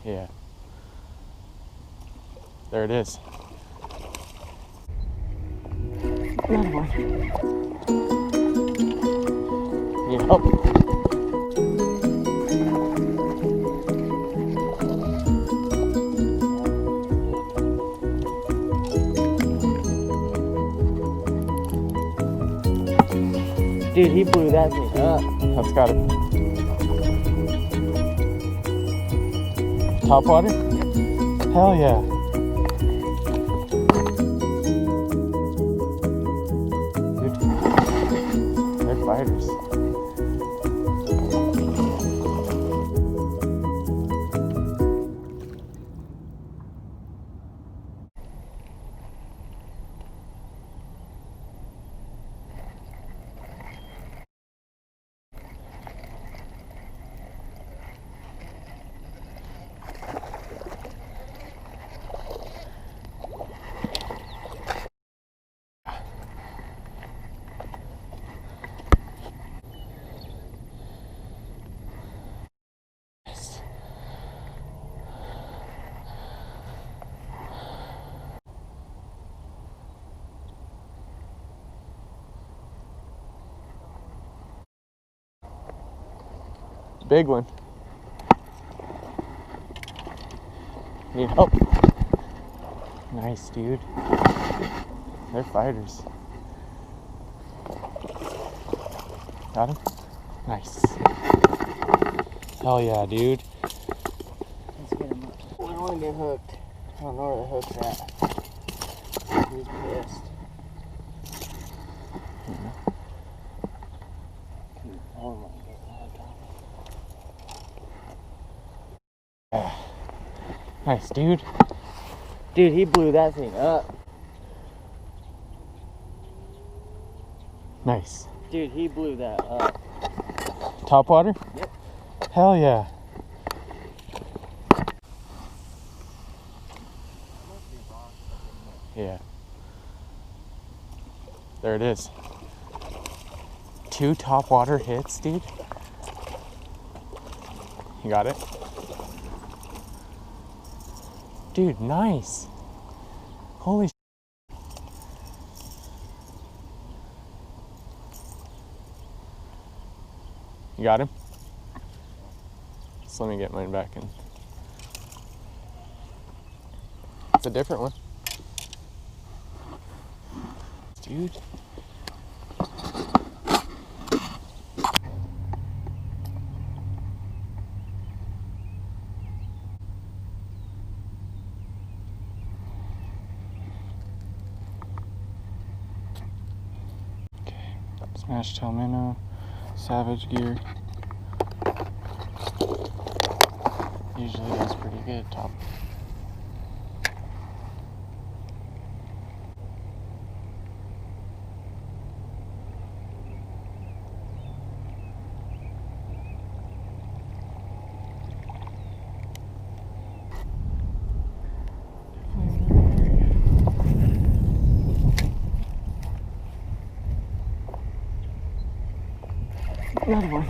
Yeah. There it is. Another one. Need help? Dude, he blew that thing up. That's got it. Top water? Hell yeah. Dude, they're fighters. Big one. Need help? Nice, dude. They're fighters. Got him? Nice. Hell yeah, dude. Let's get him up. We don't want to get hooked. I don't know where the hook's at. He's pissed. Oh my God. Nice, dude. Dude, he blew that thing up. Nice. Dude, he blew that up. Top water? Yep. Hell yeah. Yeah. There it is. 2 top water hits, dude. You got it? Dude, nice. Holy sh**. You got him? Just let me get mine back in. It's a different one. Dude. Smash tail minnow, savage gear. Usually does pretty good top. Another one.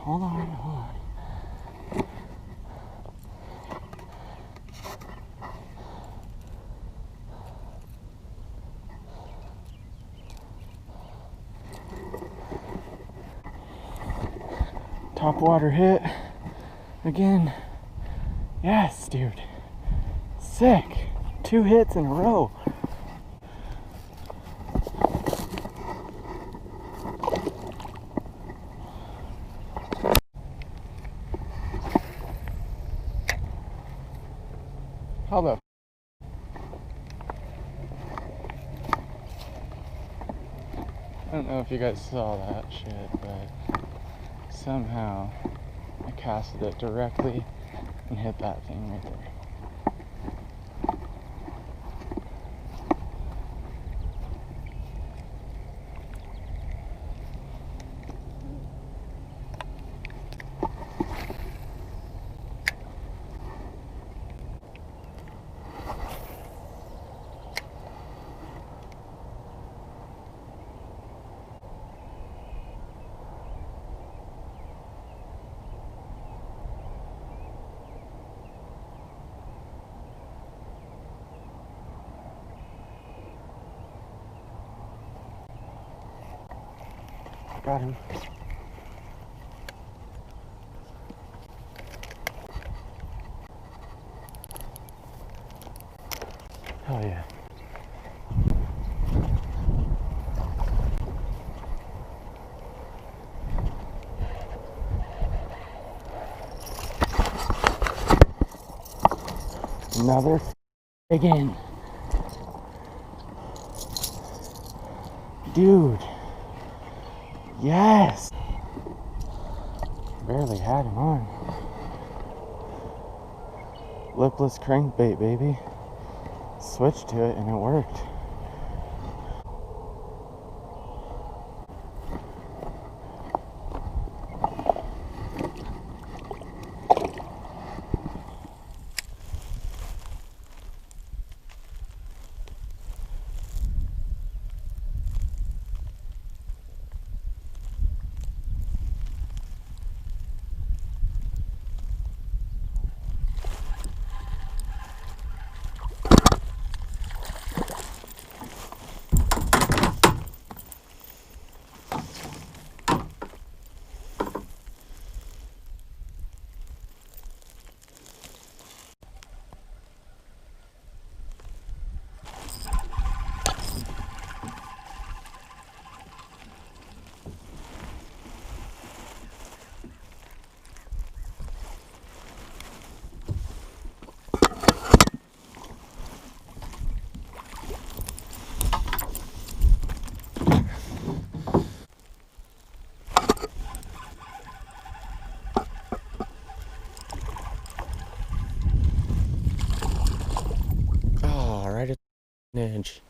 Hold on. Top water hit again. Yes, dude. Sick. 2 hits in a row. How the I don't know if you guys saw that shit, but somehow I casted it directly and hit that thing right there. Got him. Hell yeah. Another again. Dude. Yes. Barely had him on. Lipless crankbait, baby. Switched to it and it worked. Oh, right at the edge.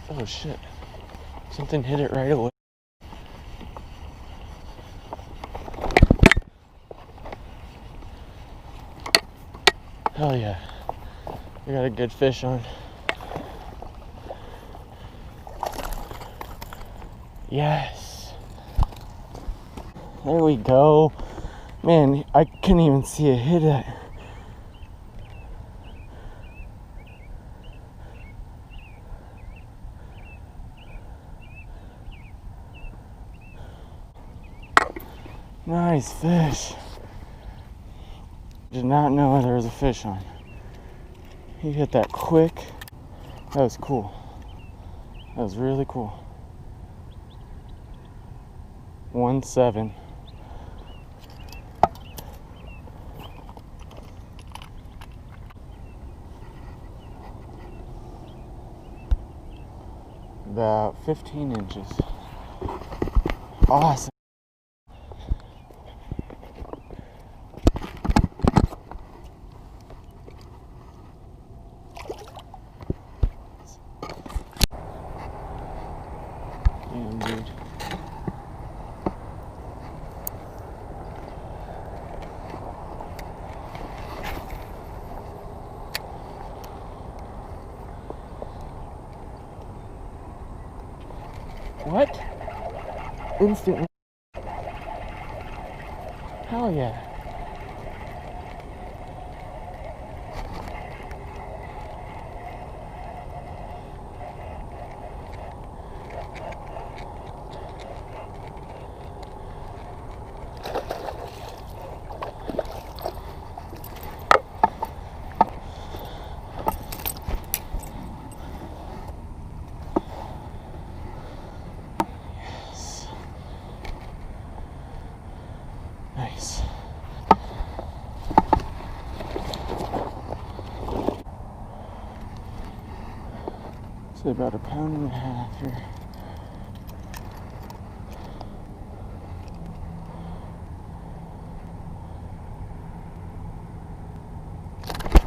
Oh shit. Something hit it right away. Hell yeah. We got a good fish on. Yes. There we go. Man, I couldn't even see it hit it. Nice fish. Did not know there was a fish on. He hit that quick. That was cool. That was really cool. 1-7. About 15 inches. Awesome. Damn, dude. What? Instantly. Hell yeah. Say about 1.5 pounds here.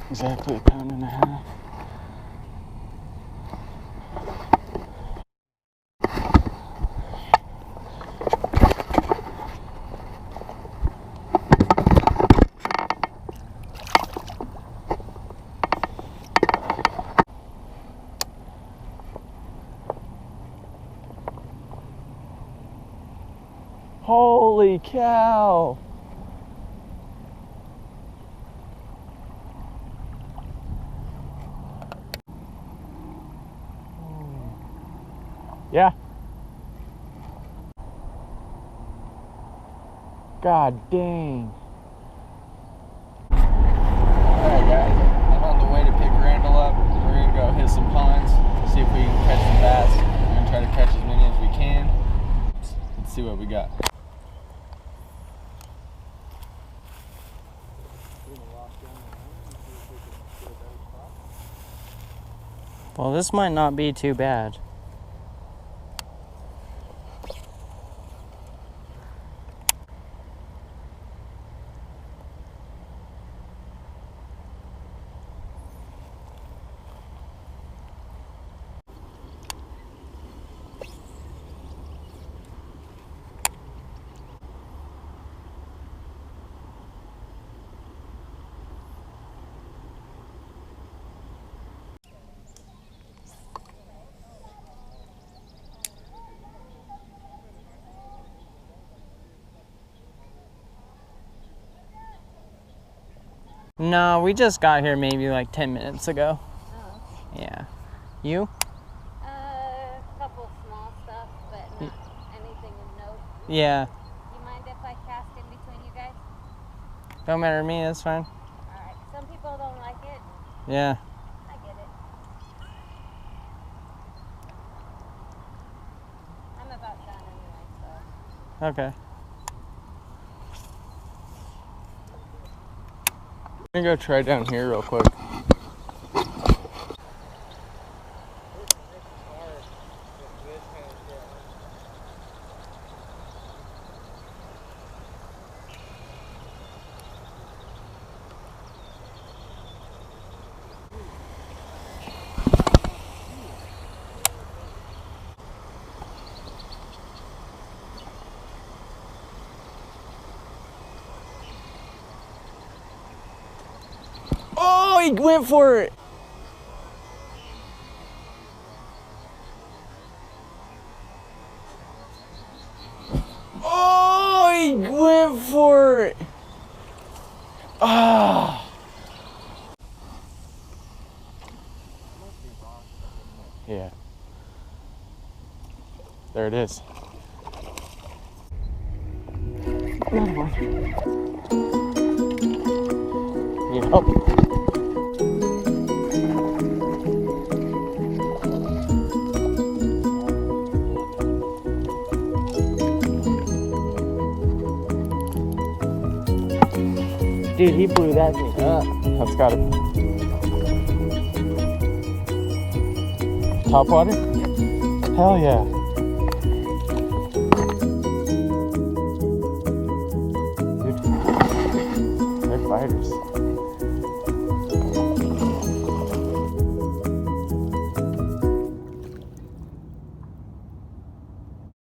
Exactly 1.5 pounds. Holy cow! Yeah. God dang. Alright guys, I'm on the way to pick Randall up. We're gonna go hit some ponds, see if we can catch some bass. We're gonna try to catch as many as we can. Let's see what we got. Well, this might not be too bad. No, we just got here maybe like 10 minutes ago. Oh. Yeah. You? A couple small stuff, but not anything of note. Yeah. You mind if I cast in between you guys? Don't matter to me, that's fine. Alright. Some people don't like it. Yeah. I get it. I'm about done anyway, so. Okay. I'm gonna go try down here real quick. Oh, he went for it. Oh, he went for it. Ah. Yeah. There it is. Another one. Need help? Dude, he blew that thing up. That's got it. Top water? Hell yeah. Dude, they're fighters.